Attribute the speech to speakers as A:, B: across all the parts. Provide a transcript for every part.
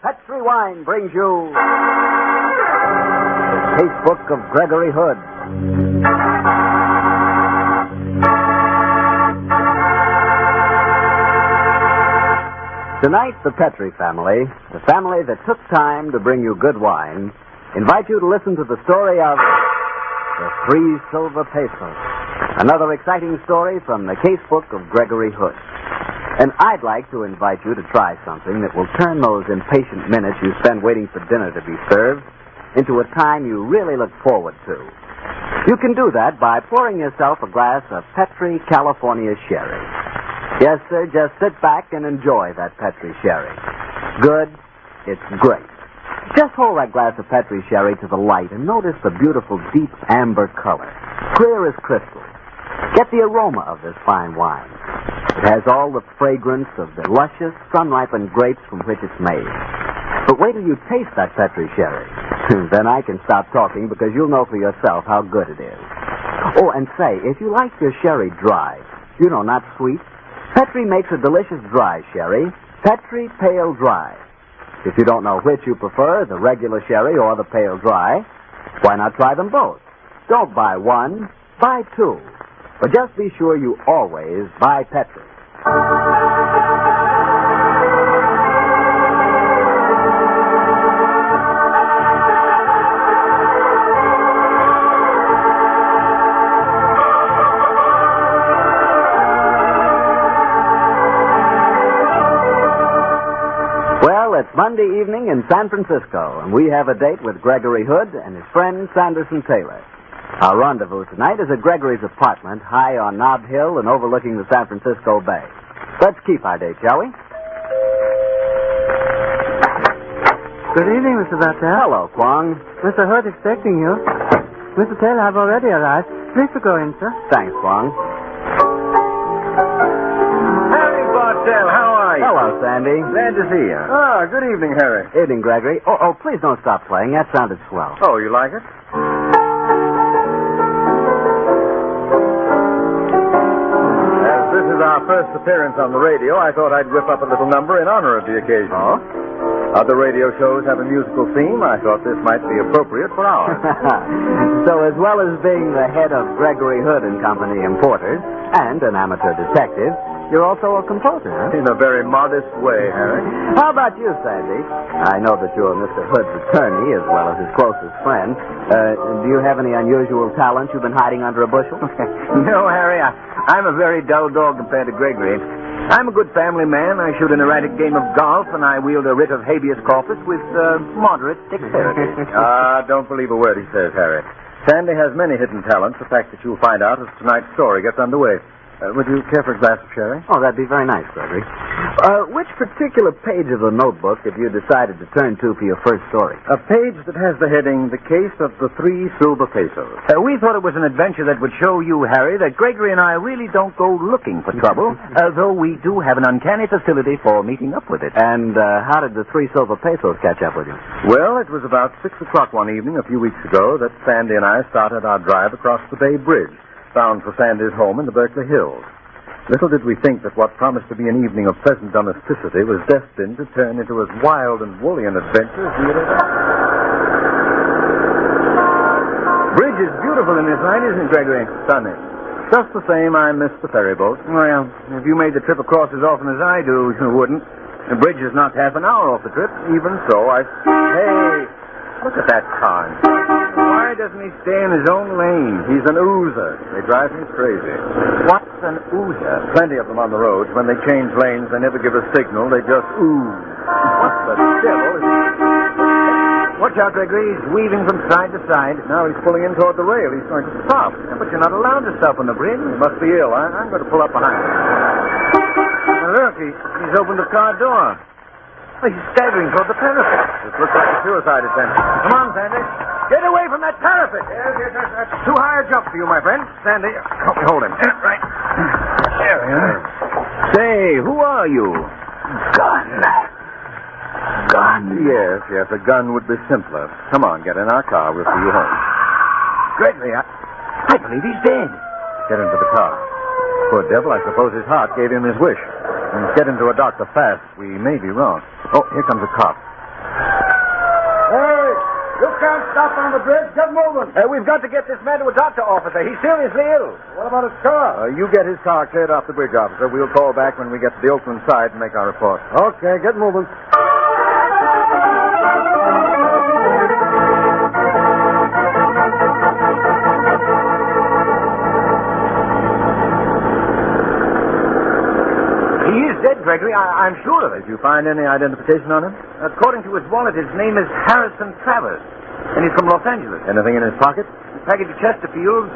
A: Petri Wine brings you the Casebook of Gregory Hood. Tonight, the Petri family, the family that took time to bring you good wine, invite you to listen to the story of the 3 Silver Pesos. Another exciting story from the Casebook of Gregory Hood. And I'd like to invite you to try something that will turn those impatient minutes you spend waiting for dinner to be served into a time you really look forward to. You can do that by pouring yourself a glass of Petri California Sherry. Yes, sir, just sit back and enjoy that Petri Sherry. Good, it's great. Just hold that glass of Petri Sherry to the light and notice the beautiful deep amber color, clear as crystal. Get the aroma of this fine wine. It has all the fragrance of the luscious, sun-ripened grapes from which it's made. But wait till you taste that Petri Sherry. Then I can stop talking because you'll know for yourself how good it is. Oh, and say, if you like your sherry dry, not sweet, Petri makes a delicious dry sherry, Petri Pale Dry. If you don't know which you prefer, the regular sherry or the pale dry, why not try them both? Don't buy one, buy 2. But just be sure you always buy Petri. Well, it's Monday evening in San Francisco, and we have a date with Gregory Hood and his friend Sanderson Taylor. Our rendezvous tonight is at Gregory's apartment, high on Nob Hill and overlooking the San Francisco Bay. Let's keep our date, shall we?
B: Good evening, Mr. Bartell.
A: Hello, Fong.
B: Mr. Hood expecting you. Mr. Taylor, I've already arrived. Please to go in, sir.
A: Thanks, Fong.
C: Harry Bartell, how are you?
A: Hello, Sandy.
C: Glad to see you. Ah, good evening, Harry.
A: Evening, Gregory. Oh, please don't stop playing. That sounded swell.
C: Oh, you like it? This is our first appearance on the radio. I thought I'd whip up a little number in honor of the occasion.
A: Oh?
C: Other radio shows have a musical theme. I thought this might be appropriate for ours.
A: So as well as being the head of Gregory Hood and Company Importers and an amateur detective, you're also a composer, huh?
C: In a very modest way, Harry.
A: How about you, Sandy? I know that you're Mr. Hood's attorney as well as his closest friend. Do you have any unusual talents you've been hiding under a bushel?
D: No, Harry. I'm a very dull dog compared to Gregory. I'm a good family man. I shoot an erratic game of golf, and I wield a writ of habeas corpus with moderate dexterity.
C: Don't believe a word he says, Harry. Sandy has many hidden talents, a fact that you'll find out as tonight's story gets underway. Would you care for a glass of sherry?
A: Oh, that'd be very nice, Gregory. Which particular page of the notebook have you decided to turn to for your first story?
C: A page that has the heading, The Case of the 3 Silver Pesos.
D: We thought it was an adventure that would show you, Harry, that Gregory and I really don't go looking for trouble, although we do have an uncanny facility for meeting up with it.
A: And how did the 3 Silver Pesos catch up with you?
C: Well, it was about 6 o'clock one evening a few weeks ago that Sandy and I started our drive across the Bay Bridge, bound for Sandy's home in the Berkeley Hills. Little did we think that what promised to be an evening of pleasant domesticity was destined to turn into as wild and woolly an adventure as we had ever.
D: Bridge is beautiful in this light, isn't it, Gregory?
C: Stunning. Just the same, I missed the ferry boat.
D: Well, if you made the trip across as often as I do, you wouldn't. The bridge is not half an hour off the trip.
C: Even so, Hey, look at that car.
D: Why doesn't he stay in his own lane?
C: He's an oozer. They drive me crazy.
D: What's an oozer?
C: Plenty of them on the roads. When they change lanes, they never give a signal. They just ooze. What the devil?
D: Watch out, Gregory. He's weaving from side to side.
C: Now he's pulling in toward the rail. He's going to stop.
D: Yeah, but you're not allowed to stop on the bridge.
C: He must be ill. I'm going to pull up behind him.
D: Well, look, he's opened the car door. Well, he's staggering toward the parapet.
C: This looks like a suicide attempt.
D: Come on, Sandy. Get away from that parapet. Yes, that's too high a jump for you, my friend. Sandy, help me hold him. Right. There we are. Say, who are you?
A: Gun.
C: Yes, a gun would be simpler. Come on, get in our car. We'll see you home.
D: Gregory, I believe he's dead.
C: Get into the car. Poor devil, I suppose his heart gave him his wish. And get into a doctor fast. We may be wrong. Oh, here comes a cop. You can't stop on the bridge. Get moving.
D: We've got to get this man to a doctor, officer. He's seriously ill.
C: What about his car?
E: You get his car cleared off the bridge, officer. We'll call back when we get to the Oakland side and make our report.
C: Okay, get moving.
D: He is dead, Gregory. I'm sure of it.
E: Did you find any identification on him?
D: According to his wallet, his name is Harrison Travers, and he's from Los Angeles.
E: Anything in his pocket?
D: Package of Chesterfield's,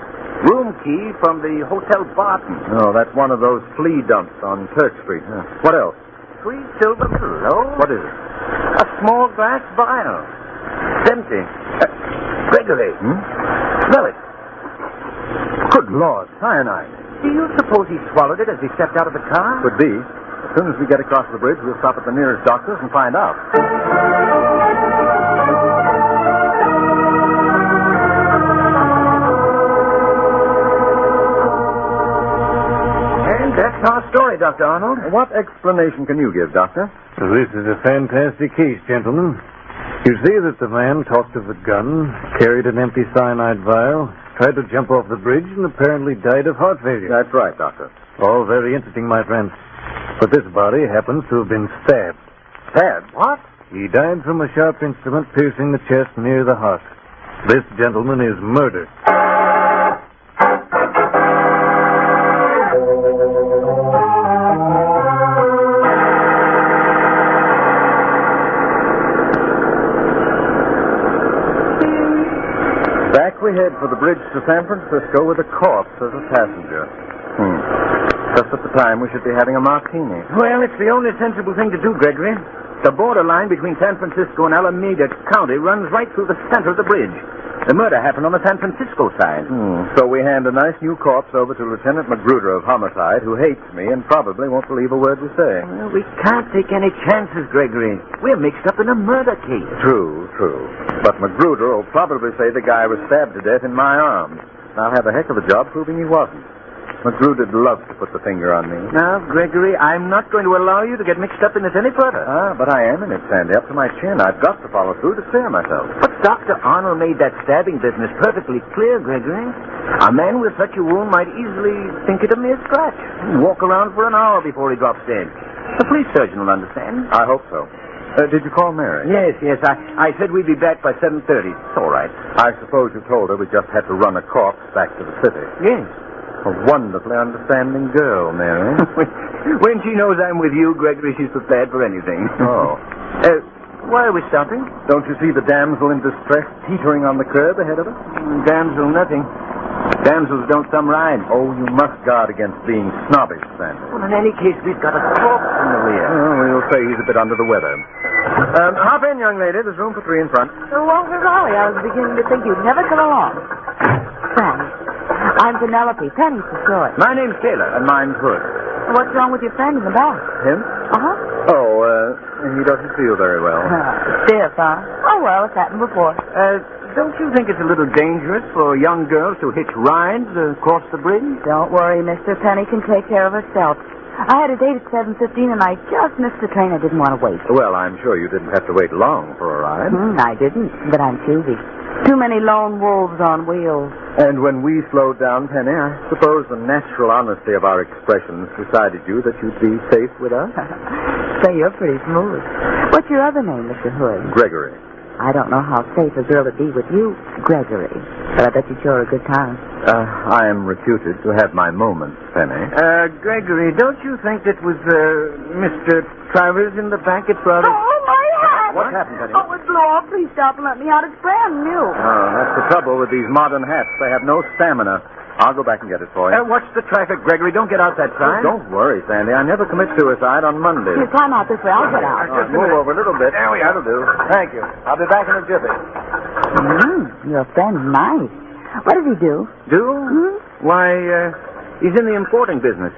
D: room key from the Hotel Barton.
E: No, that's one of those flea dumps on Turk Street. Huh. What else?
D: 3 silver pillows.
E: What is it?
D: A small glass vial. It's empty. Gregory. Smell it.
E: Good Lord, cyanide.
D: Do you suppose he swallowed it as he stepped out of the car?
E: Could be. As soon as we get across the bridge, we'll stop at the nearest doctor's and find out.
D: And that's our story, Dr. Arnold.
E: What explanation can you give, Doctor?
F: This is a fantastic case, gentlemen. You see that the man talked of a gun, carried an empty cyanide vial, tried to jump off the bridge, and apparently died of heart failure.
E: That's right, Doctor.
F: All very interesting, my friend. But this body happens to have been stabbed.
E: Stabbed? What?
F: He died from a sharp instrument piercing the chest near the heart. This gentleman is murdered.
E: Back we head for the bridge to San Francisco with a corpse as a passenger. Just at the time we should be having a martini.
D: Well, it's the only sensible thing to do, Gregory. The borderline between San Francisco and Alameda County runs right through the center of the bridge. The murder happened on the San Francisco side.
E: So we hand a nice new corpse over to Lieutenant Magruder of Homicide, who hates me and probably won't believe a word we say.
D: Well, we can't take any chances, Gregory. We're mixed up in a murder case.
E: True. But Magruder will probably say the guy was stabbed to death in my arms. And I'll have a heck of a job proving he wasn't. Magruder'd love to put the finger on me.
D: Now, Gregory, I'm not going to allow you to get mixed up in this any further.
E: But I am in it, Sandy, up to my chin. I've got to follow through to clear myself.
D: But Dr. Arnold made that stabbing business perfectly clear, Gregory. A man with such a wound might easily think it a mere scratch and walk around for an hour before he drops dead. The police surgeon will understand.
E: I hope so. Did you call Mary?
D: Yes. I said we'd be back by 7:30. It's all right.
E: I suppose you told her we just had to run a corpse back to the city.
D: Yes.
E: A wonderfully understanding girl, Mary.
D: When she knows I'm with you, Gregory, she's prepared for anything.
E: Oh.
D: Why are we stopping?
E: Don't you see the damsel in distress teetering on the curb ahead of us?
D: Damsel, nothing. Damsels don't come ride.
E: Oh, you must guard against being snobbish, Sandy.
D: Well, in any case, we've got a corpse in the rear.
E: We'll say he's a bit under the weather. Hop in, young lady. There's room for 3 in front.
G: Well, golly, I was beginning to think you'd never come along. Thanks. I'm Penelope. Penny's for short.
D: My name's Taylor.
E: And mine's Hood.
G: What's wrong with your friend in the back?
E: Him?
G: Uh-huh.
E: Oh, he doesn't feel very well.
G: Stiff, huh? Oh, well, it's happened before.
D: Don't you think it's a little dangerous for young girls to hitch rides across the bridge?
G: Don't worry, mister. Penny can take care of herself. I had a date at 7:15, and I just missed the train. I didn't want to wait.
E: Well, I'm sure you didn't have to wait long for a ride.
G: I didn't, but I'm choosy. Too many lone wolves on wheels.
E: And when we slowed down, Penny, I suppose the natural honesty of our expressions decided you that you'd be safe with us?
G: Say, you're pretty smooth. What's your other name, Mr. Hood?
E: Gregory.
G: I don't know how safe a girl would be with you, Gregory, but I bet you'd show her a good time.
E: I am reputed to have my moments, Penny.
D: Gregory, don't you think that with Mr. Travers in the back, it's rather...
G: Oh, my hat!
E: What happened, Penny?
G: Oh, it blew off. Please stop and let me out. It's brand new.
E: Oh, that's the trouble with these modern hats. They have no stamina. I'll go back and get it for you.
D: Watch the traffic, Gregory. Don't get out that sign.
E: Don't worry, Sandy. I never commit suicide on Mondays.
G: Here, climb out this way. I'll get out.
E: Move over a little bit.
D: There we are.
E: That'll do. Thank you. I'll be back in a jiffy.
G: Your friend's nice. What does he do?
D: Why, he's in the importing business.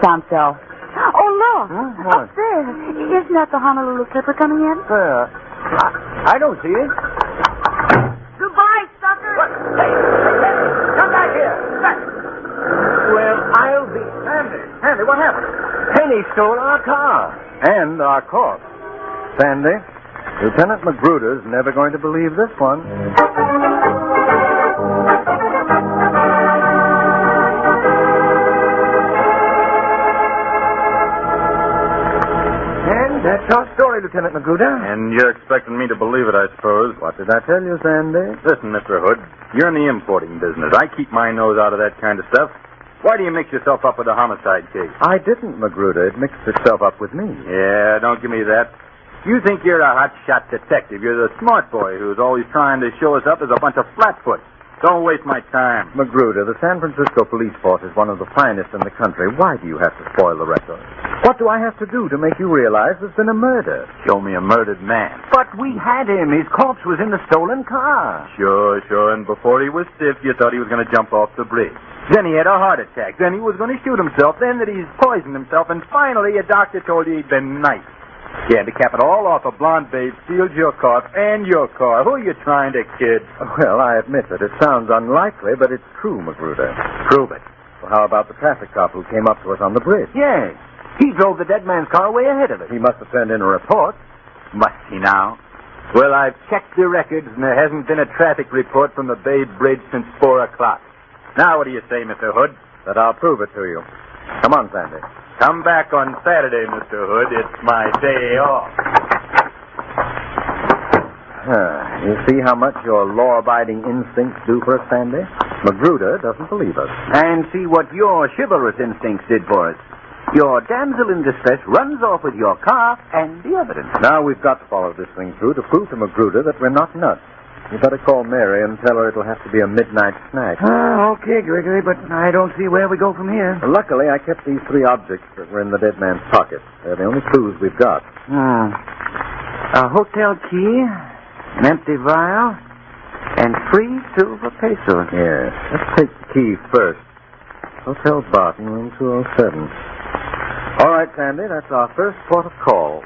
G: Sounds so. Oh, look.
E: What?
G: Up there. Isn't that the Honolulu Clipper coming in?
D: I don't see it.
G: Goodbye, sucker.
D: Hey, come back here. Back. Well, I'll be...
E: Sandy, what happened?
D: Penny stole our car.
E: And our corpse. Sandy,
C: Lieutenant Magruder's never going to believe this one.
D: And that's our story, Lieutenant Magruder.
E: And you're expecting me to believe it, I suppose.
C: What did I tell you, Sandy?
E: Listen, Mr. Hood, you're in the importing business. I keep my nose out of that kind of stuff. Why do you mix yourself up with a homicide case?
C: I didn't, Magruder. It mixed itself up with me.
E: Yeah, don't give me that. You think you're a hot-shot detective. You're the smart boy who's always trying to show us up as a bunch of flatfoots. Don't waste my time.
C: Magruder, the San Francisco police force is one of the finest in the country. Why do you have to spoil the record? What do I have to do to make you realize there's been a murder?
E: Show me a murdered man.
D: But we had him. His corpse was in the stolen car.
E: Sure. And before he was stiff, you thought he was going to jump off the bridge. Then he had a heart attack. Then he was going to shoot himself. Then that he's poisoned himself. And finally, a doctor told you he'd been knifed. You had to cap it all off. A blonde babe steals your car and your car. Who are you trying to kid?
C: Well, I admit that it sounds unlikely, but it's true, Magruder.
E: Prove it.
C: Well, how about the traffic cop who came up to us on the bridge?
D: Yes. He drove the dead man's car way ahead of us.
C: He must have turned in a report.
E: Must he now? Well, I've checked the records, and there hasn't been a traffic report from the Bay Bridge since 4 o'clock. Now, what do you say, Mr. Hood?
C: That I'll prove it to you. Come on, Sandy.
E: Come back on Saturday, Mr. Hood. It's my day off.
C: You see how much your law-abiding instincts do for us, Sandy? Magruder doesn't believe us.
D: And see what your chivalrous instincts did for us. Your damsel in distress runs off with your car and the evidence.
C: Now we've got to follow this thing through to prove to Magruder that we're not nuts. You better call Mary and tell her it'll have to be a midnight snack.
D: Okay, Gregory, but I don't see where we go from here.
C: Well, luckily, I kept these 3 objects that were in the dead man's pocket. They're the only clues we've got.
D: A hotel key, an empty vial, and 3 silver pesos.
C: Yes. Let's take the key first. Hotel Barton, room 207. All right, Sandy, that's our first port of call.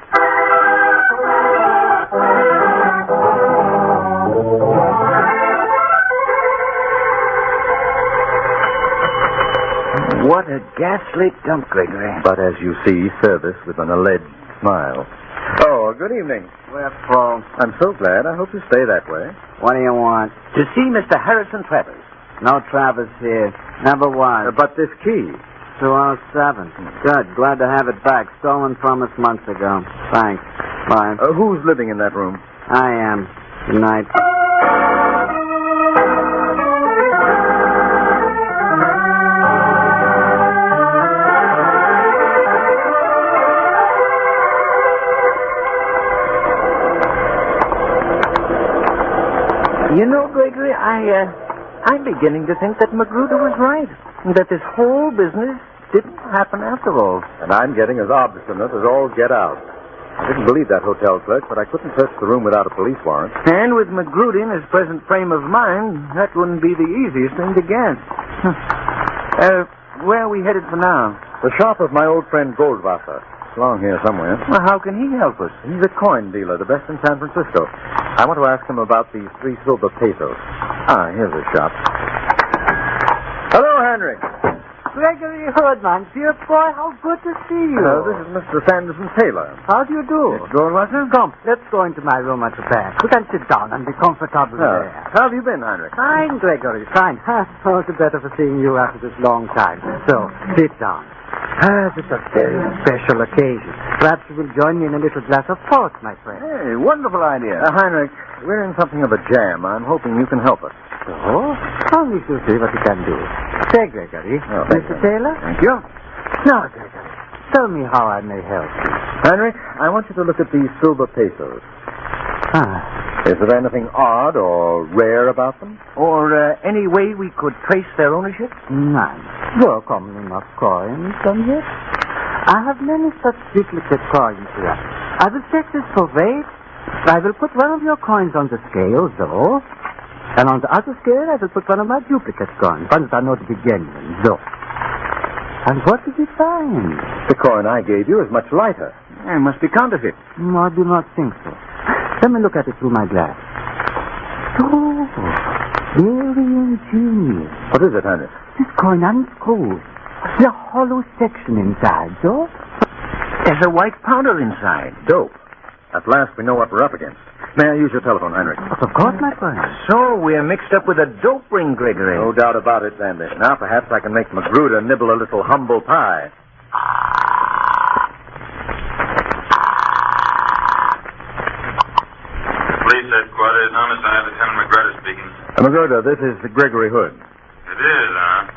D: What a ghastly dump, Gregory.
C: But as you see, service with an alleged smile. Oh, good evening.
A: We're full.
C: I'm so glad. I hope you stay that way.
A: What do you want?
D: To see Mr. Harrison Travers.
A: No Travers here. Never was.
C: But this key.
A: 207. Good. Glad to have it back. Stolen from us months ago. Thanks. Bye.
C: Who's living in that room?
A: I am. Good night.
D: You know, Gregory, I'm beginning to think that Magruder was right. That this whole business didn't happen after all.
C: And I'm getting as obstinate as all get out. I didn't believe that hotel clerk, but I couldn't search the room without a police warrant.
D: And with Magruder in his present frame of mind, that wouldn't be the easiest thing to guess. Where are we headed for now?
C: The shop of my old friend Goldwasser. It's along here somewhere.
D: Well, how can he help us?
C: He's a coin dealer, the best in San Francisco. I want to ask him about these 3 silver pesos. Here's his shop. Hello, Henry.
B: Gregory Hood, man. Dear boy, how good to see you.
C: This is Mr. Sanderson Taylor.
B: How do you do?
C: Goldwasser?
B: Come, let's go into my room at the back. We can sit down and be comfortable there.
C: How have you been, Heinrich?
B: Fine, Gregory, fine. All the better for seeing you after this long time. So, sit down. This is a very special occasion. Perhaps you will join me in a little glass of port, my friend.
D: Hey, wonderful idea.
C: Heinrich, we're in something of a jam. I'm hoping you can help us.
B: So, we shall see what we can do. Say, Gregory. Mr. Taylor?
C: Thank you.
B: Now, Gregory, tell me how I may help you.
C: Heinrich, I want you to look at these silver pesos. Is there anything odd or rare about them?
D: Or any way we could trace their ownership?
B: None. They're common enough coins, and yet I have many such duplicate coins here. I will check this for weight. I will put one of your coins on the scale, though. And on the other scale, I will put one of my duplicate coins. Ones that are not the genuine, though. And what did you find?
C: The coin I gave you is much lighter.
D: It must be counterfeit.
B: No, I do not think so. Let me look at it through my glass. Oh, very ingenious.
C: What is it, Heinrich?
B: This coin unscrews. The hollow section inside, so?
D: There's a white powder inside.
C: Dope. At last we know what we're up against. May I use your telephone, Heinrich?
B: Of course, my friend.
D: So we're mixed up with a dope ring, Gregory.
C: No doubt about it, Sandy. Now perhaps I can make Magruder nibble a little humble pie.
H: Police headquarters, homicide, Lieutenant McGruder speaking.
C: Magruder, this is Gregory Hood.
H: It is, huh?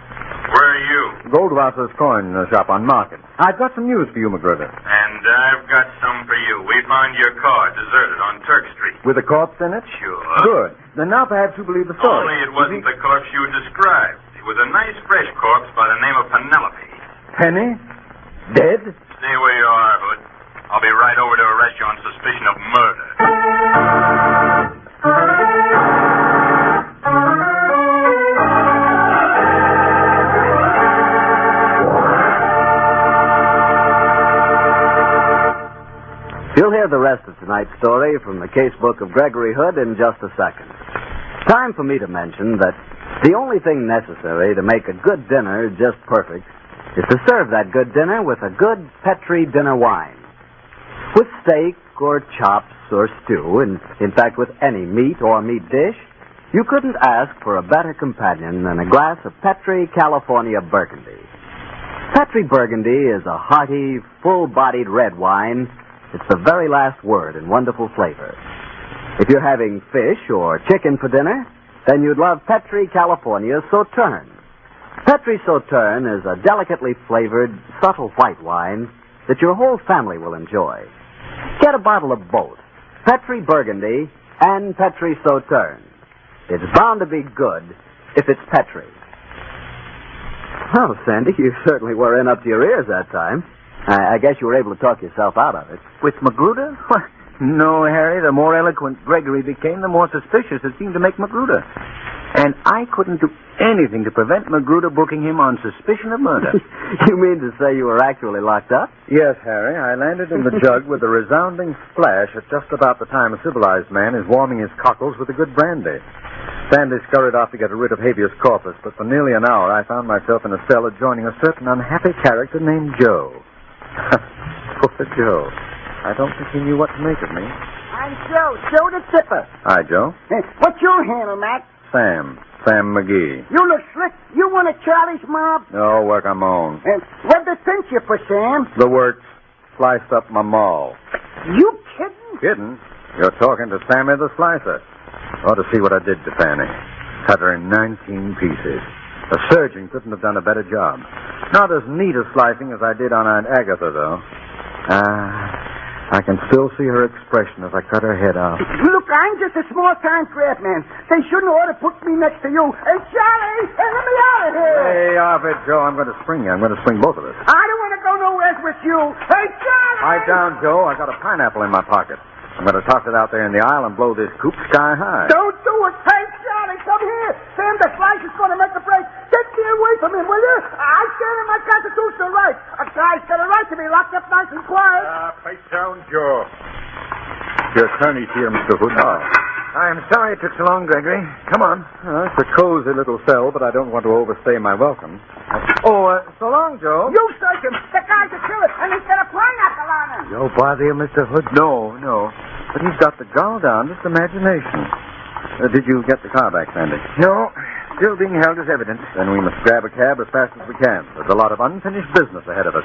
H: Where are you?
C: Goldwasser's coin shop on Market. I've got some news for you, Magruder.
H: And I've got some for you. We found your car deserted on Turk Street.
C: With a corpse in it?
H: Sure.
C: Good. Then now perhaps you believe the story.
H: Only it wasn't the corpse you described. It was a nice, fresh corpse by the name of Penelope.
C: Penny? Dead?
H: Stay where you are, Hood. I'll be right over to arrest you on suspicion of murder.
A: You'll hear the rest of tonight's story from the Casebook of Gregory Hood in just a second. Time for me to mention that the only thing necessary to make a good dinner just perfect is to serve that good dinner with a good Petri dinner wine. With steak or chops or stew, and in fact with any meat or meat dish, you couldn't ask for a better companion than a glass of Petri California Burgundy. Petri Burgundy is a hearty, full-bodied red wine. It's the very last word in wonderful flavor. If you're having fish or chicken for dinner, then you'd love Petri California Sauterne. Petri Sauterne is a delicately flavored, subtle white wine that your whole family will enjoy. Get a bottle of both, Petri Burgundy and Petri Sauterne. It's bound to be good if it's Petri. Well, Sandy, you certainly were in up to your ears that time. I guess you were able to talk yourself out of it.
D: With Magruder? No, Harry. The more eloquent Gregory became, the more suspicious it seemed to make Magruder. And I couldn't do anything to prevent Magruder booking him on suspicion of murder.
A: You mean to say you were actually locked up?
C: Yes, Harry. I landed in the jug with a resounding splash at just about the time a civilized man is warming his cockles with a good brandy. Sandy scurried off to get rid of habeas corpus, but for nearly an hour I found myself in a cell adjoining a certain unhappy character named Joe. Poor Joe. I don't think he knew what to make of me.
I: I'm Joe the Tipper.
C: Hi, Joe.
I: What's your handle, Mac?
C: Sam McGee.
I: You look slick. You one of Charlie's mob?
C: No, work on my own.
I: What'd they pinch you for, Sam?
C: The works sliced up my maul.
I: You kidding?
C: Kidding? You're talking to Sammy the Slicer. Ought to see what I did to Fanny. Cut her in 19 pieces. A surgeon couldn't have done a better job. Not as neat a slicing as I did on Aunt Agatha, though. I can still see her expression as I cut her head off.
I: Look, I'm just a small-time craftsman. They shouldn't ought to put me next to you. And Charlie, let me out of here.
C: Hey, off it, Joe. I'm going to spring you. I'm going to spring both of us.
I: I don't want to go nowhere with you. Hey, Charlie!
C: Pipe down, Joe. I got a pineapple in my pocket. I'm going to toss it out there in the aisle and blow this coop sky high.
I: Don't do it. Hey, Charlie, come here. Sam, the Slice is going to make a break. Get me away from him, will you? I stand in my constitutional right. A guy's got a right to be locked up nice and quiet.
E: Pipe down, Joe. Your attorney's here, Mr. Hood.
C: Oh. I'm sorry it took so long, Gregory. Come on. It's a cozy little cell, but I don't want to overstay my welcome. So long, Joe.
I: You search him. The guy's a killer, and he's got a pineapple on him.
C: No bother you, Mr. Hood? No. But he's got the gall down, just imagination. Did you get the car back, Sandy? No. Still being held as evidence. Then we must grab a cab as fast as we can. There's a lot of unfinished business ahead of us.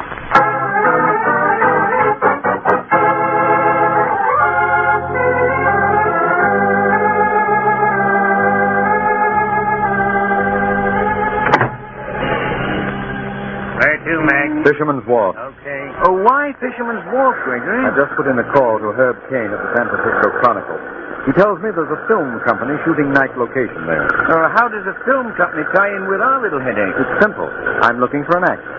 D: Where to, Mac?
C: Fisherman's Wharf.
D: Okay. Oh, why Fisherman's Wharf, Gregory?
C: I just put in a call to Herb Kane at the San Francisco Chronicle. He tells me there's a film company shooting night location there.
D: How does a film company tie in with our little headache?
C: It's simple. I'm looking for an actor.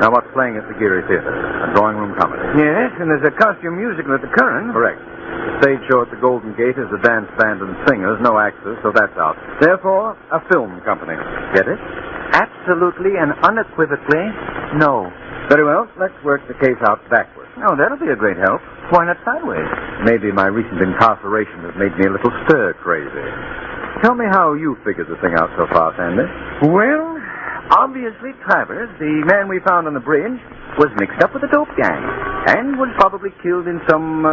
C: Now, what's playing at the Geary Theater? A drawing room comedy.
D: Yes, and there's a costume musical at the Curran.
C: Correct. The stage show at the Golden Gate is a dance band and singers, no actors, so that's out. Therefore, a film company. Get it?
D: Absolutely and unequivocally, no.
C: Very well. Let's work the case out backwards.
D: Oh, that'll be a great help. Why not sideways?
C: Maybe my recent incarceration has made me a little stir-crazy. Tell me how you figured the thing out so far, Sandy.
D: Well, obviously Travers, the man we found on the bridge, was mixed up with the dope gang and was probably killed in some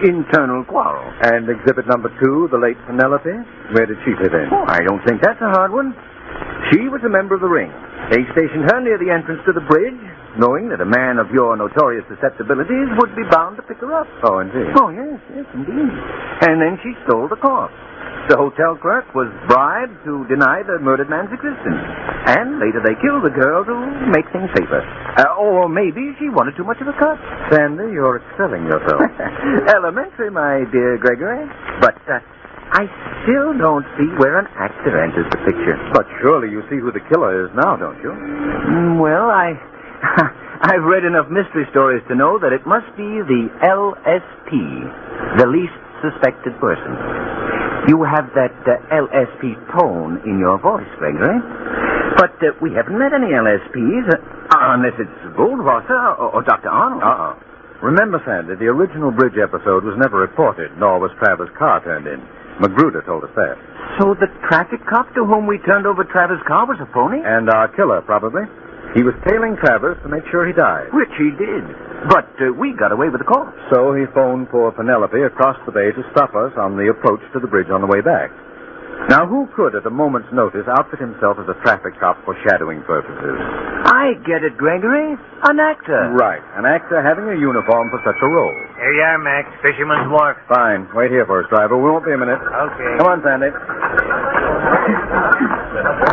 D: internal quarrel.
C: And exhibit number 2, the late Penelope, where did she fit in?
D: Oh, I don't think that's a hard one. She was a member of the ring. They stationed her near the entrance to the bridge, knowing that a man of your notorious susceptibilities would be bound to pick her up.
C: Oh, indeed.
D: Oh, yes, indeed. And then she stole the corpse. The hotel clerk was bribed to deny the murdered man's existence. And later they killed the girl to make things safer. Or maybe she wanted too much of a cut.
C: Sandy, you're excelling yourself.
D: Elementary, my dear Gregory. But I still don't see where an actor enters the picture.
C: But surely you see who the killer is now, don't you?
D: Well, I've read enough mystery stories to know that it must be the LSP, the least suspected person. You have that LSP tone in your voice, Gregory. But we haven't met any LSPs, unless it's Goldwasser or Dr. Arnold.
C: Remember, Sandy, the original bridge episode was never reported, nor was Travers' car turned in. Magruder told us that.
D: So the traffic cop to whom we turned over Travers' car was a phony?
C: And our killer, probably. He was tailing Travers to make sure he died.
D: Which he did. But we got away with the corpse.
C: So he phoned for Penelope across the bay to stop us on the approach to the bridge on the way back. Now, who could, at a moment's notice, outfit himself as a traffic cop for shadowing purposes?
D: I get it, Gregory. An actor.
C: Right. An actor having a uniform for such a role.
E: Here you are, Max. Fisherman's wharf.
C: Fine. Wait here for us, driver. We won't be a minute.
E: Okay.
C: Come on, Sandy.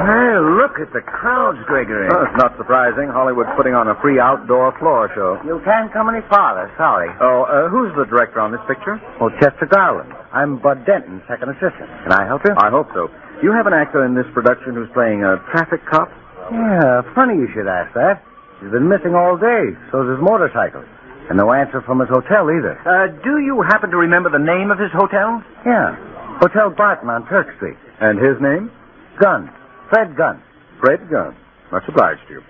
D: Hey, look at the crowds, Gregory.
C: Oh, it's not surprising. Hollywood's putting on a free outdoor floor show.
B: You can't come any farther, sorry.
C: Oh, who's the director on this picture?
B: Oh, Chester Garland. I'm Bud Denton, second assistant. Can I help you?
C: I hope so. You have an actor in this production who's playing a traffic cop?
B: Yeah, funny you should ask that. He's been missing all day. So's his motorcycle. And no answer from his hotel either.
D: Do you happen to remember the name of his hotel?
B: Yeah. Hotel Barton on Turk Street.
C: And his name?
B: Gunn. Fred Gunn.
C: Fred Gunn. Much obliged to you.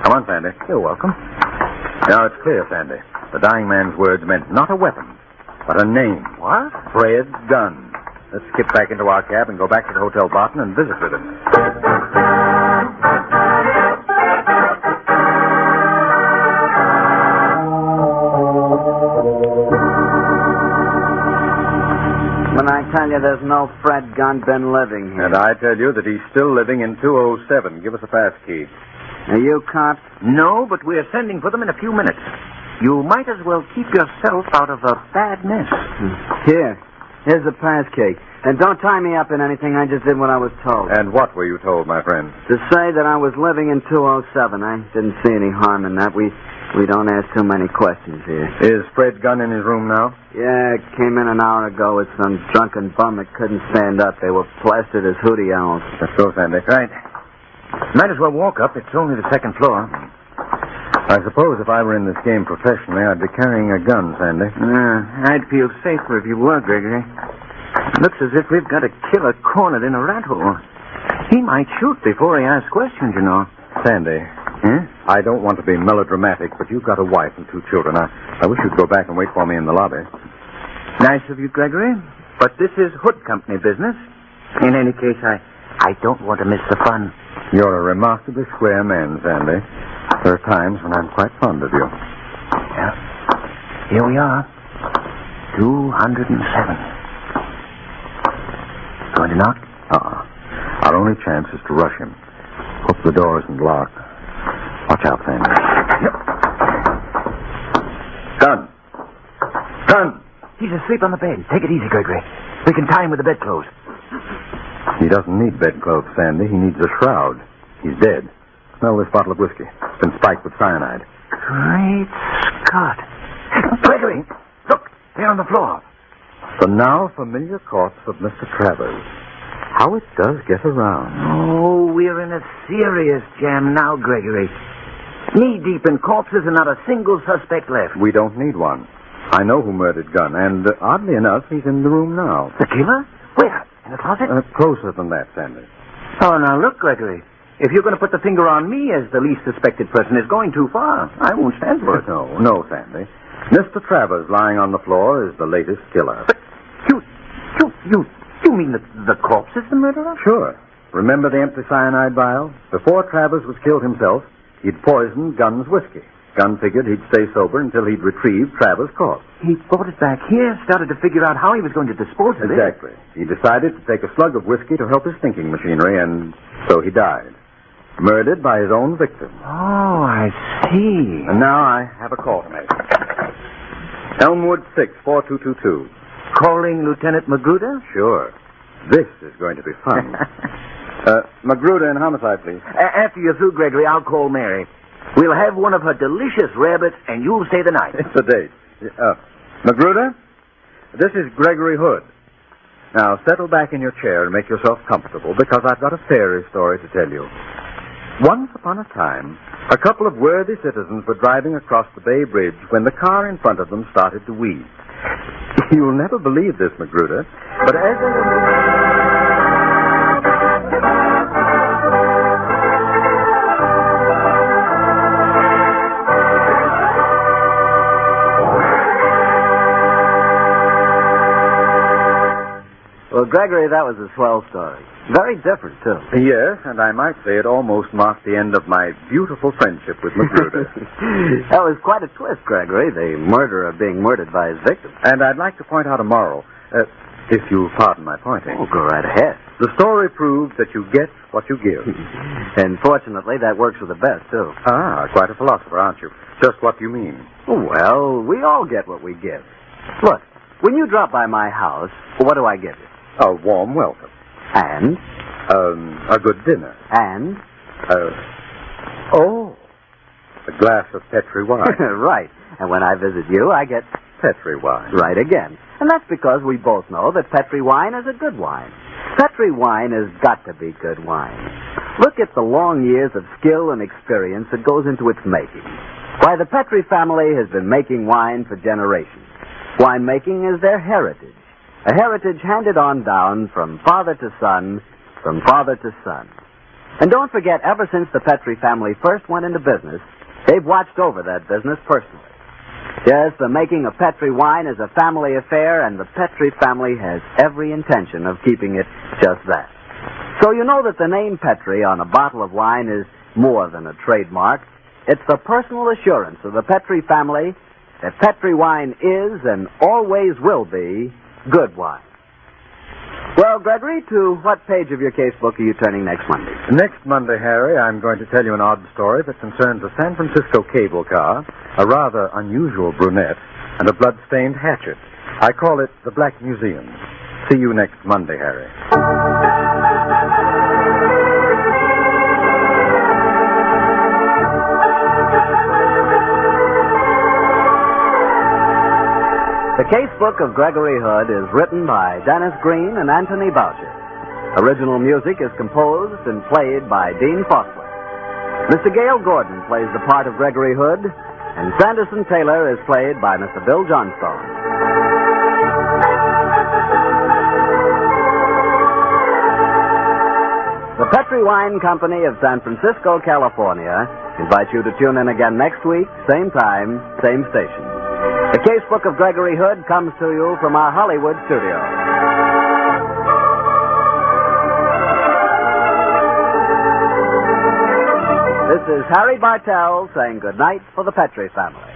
C: Come on, Sandy.
B: You're welcome.
C: Now it's clear, Sandy. The dying man's words meant not a weapon, but a name.
B: What?
C: Fred Gunn. Let's skip back into our cab and go back to the Hotel Barton and visit with him.
A: When I tell you there's no Fred Gunn been living here.
C: And I tell you that he's still living in 207. Give us a pass key.
A: Are you cops?
D: No, but we're sending for them in a few minutes. You might as well keep yourself out of a bad mess.
A: Here's the pass key. And don't tie me up in anything. I just did what I was told.
C: And what were you told, my friend?
A: To say that I was living in 207. I didn't see any harm in that. We don't ask too many questions here.
C: Is Fred Gunn in his room now?
A: Yeah, came in an hour ago with some drunken bum that couldn't stand up. They were plastered as hootie owls.
C: Let's go, Sandy.
D: Right. Might as well walk up. It's only the second floor.
C: I suppose if I were in this game professionally, I'd be carrying a gun, Sandy.
D: I'd feel safer if you were, Gregory. It looks as if we've got a killer cornered in a rat hole. He might shoot before he asks questions, you know.
C: Sandy, I don't want to be melodramatic, but you've got a wife and 2 children. I wish you'd go back and wait for me in the lobby.
D: Nice of you, Gregory. But this is Hood Company business. In any case, I don't want to miss the fun.
C: You're a remarkably square man, Sandy. There are times when I'm quite fond of you.
D: Yeah. Here we are. 207. Going to knock?
C: Our only chance is to rush him. Hope the door isn't locked. Watch out, Sandy.
D: Yep.
C: Gun!
D: He's asleep on the bed. Take it easy, Gregory. We can tie him with the bedclothes.
C: He doesn't need bedclothes, Sandy. He needs a shroud. He's dead. Smell this bottle of whiskey. It's been spiked with cyanide.
D: Great Scott. Gregory, look. They're on the floor.
C: The now familiar corpse of Mr. Travers. How it does get around.
D: Oh, we're in a serious jam now, Gregory. Knee-deep in corpses and not a single suspect left.
C: We don't need one. I know who murdered Gunn, and oddly enough, he's in the room now.
D: The killer? Where? In the closet?
C: Closer than that, Sandy.
D: Oh, now look, Gregory. If you're going to put the finger on me as the least suspected person, it's going too far. I won't stand for it.
C: No, Sandy. Mr. Travers lying on the floor is the latest killer.
D: But you mean the corpse is the murderer?
C: Sure. Remember the empty cyanide vial? Before Travers was killed himself, he'd poisoned Gunn's whiskey. Gunn figured he'd stay sober until he'd retrieved Travers' corpse.
D: He brought it back here, started to figure out how he was going to dispose of it.
C: Exactly. He decided to take a slug of whiskey to help his thinking machinery, and so he died. Murdered by his own victim.
D: Oh, I see.
C: And now I have a call to make. Elmwood 6, 4222.
D: Calling Lieutenant Magruder?
C: Sure. This is going to be fun. Magruder in homicide, please.
D: After you're through, Gregory, I'll call Mary. We'll have one of her delicious rabbits, and you'll stay the night.
C: It's a date. Magruder, this is Gregory Hood. Now, settle back in your chair and make yourself comfortable, because I've got a fairy story to tell you. Once upon a time, a couple of worthy citizens were driving across the Bay Bridge when the car in front of them started to wheeze. You'll never believe this, Magruder, but as they were...
A: Well, Gregory, that was a swell story. Very different, too.
C: Yes, and I might say it almost marked the end of my beautiful friendship with Magruder.
A: That was quite a twist, Gregory, the murderer being murdered by his victim.
C: And I'd like to point out a moral, if you'll pardon my pointing.
A: Oh, go right ahead.
C: The story proves that you get what you give.
A: And fortunately, that works for the best, too.
C: Ah, quite a philosopher, aren't you? Just what do you mean?
A: Well, we all get what we give. Look, when you drop by my house, what do I give you?
C: A warm welcome.
A: And?
C: A good dinner.
A: And?
C: A glass of Petri wine.
A: Right. And when I visit you, I get...
C: Petri wine.
A: Right again. And that's because we both know that Petri wine is a good wine. Petri wine has got to be good wine. Look at the long years of skill and experience that goes into its making. Why, the Petri family has been making wine for generations. Winemaking is their heritage. A heritage handed on down from father to son, from father to son. And don't forget, ever since the Petri family first went into business, they've watched over that business personally. Yes, the making of Petri wine is a family affair, and the Petri family has every intention of keeping it just that. So you know that the name Petri on a bottle of wine is more than a trademark. It's the personal assurance of the Petri family that Petri wine is and always will be good wine. Well, Gregory, to what page of your casebook are you turning next Monday?
C: Next Monday, Harry, I'm going to tell you an odd story that concerns a San Francisco cable car, a rather unusual brunette, and a blood-stained hatchet. I call it the Black Museum. See you next Monday, Harry.
A: The Casebook of Gregory Hood is written by Dennis Green and Anthony Boucher. Original music is composed and played by Dean Fossler. Mr. Gale Gordon plays the part of Gregory Hood, and Sanderson Taylor is played by Mr. Bill Johnstone. The Petri Wine Company of San Francisco, California, invites you to tune in again next week, same time, same station. The Casebook of Gregory Hood comes to you from our Hollywood studio. This is Harry Bartell saying good night for the Petri family.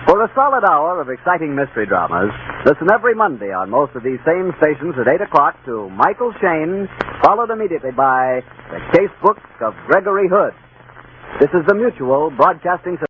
A: For a solid hour of exciting mystery dramas, listen every Monday on most of these same stations at 8 o'clock to Michael Shayne, followed immediately by The Casebook of Gregory Hood. This is the Mutual Broadcasting System.